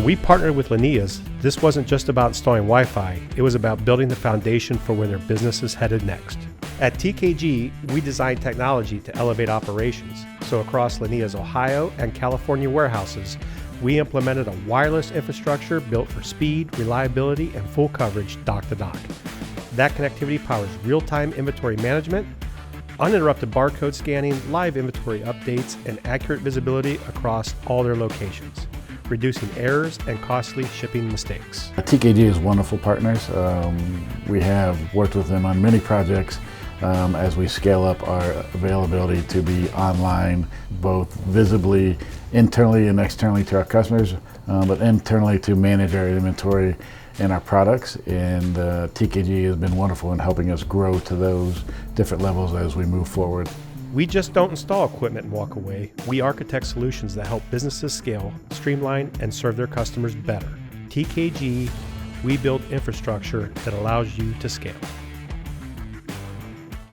we partnered with Linnea's, this wasn't just about installing Wi-Fi, it was about building the foundation for where their business is headed next. At TKG, we design technology to elevate operations. So across Linnea's Ohio and California warehouses, we implemented a wireless infrastructure built for speed, reliability, and full coverage dock to dock. That connectivity powers real-time inventory management, uninterrupted barcode scanning, live inventory updates, and accurate visibility across all their locations, reducing errors and costly shipping mistakes. TKG is wonderful partners. We have worked with them on many projects as we scale up our availability to be online, both visibly, internally and externally to our customers, but internally to manage our inventory and our products. And TKG has been wonderful in helping us grow to those different levels as we move forward. We just don't install equipment and walk away. We architect solutions that help businesses scale, streamline, and serve their customers better. TKG, we build infrastructure that allows you to scale.